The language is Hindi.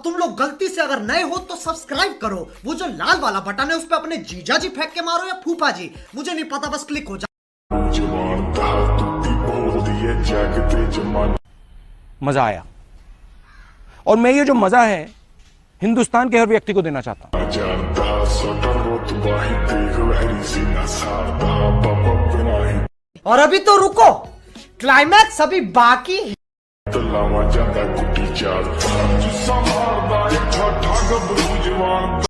तुम लोग गलती से अगर नए हो तो सब्सक्राइब करो, वो जो लाल वाला बटन है उस पर अपने जीजा जी फेंक के मारो या फूफा जी, मुझे नहीं पता, बस क्लिक हो जाए। मजा आया, और मैं ये जो मजा है हिंदुस्तान के हर व्यक्ति को देना चाहता हूं। और अभी तो रुको, क्लाइमैक्स अभी बाकी है।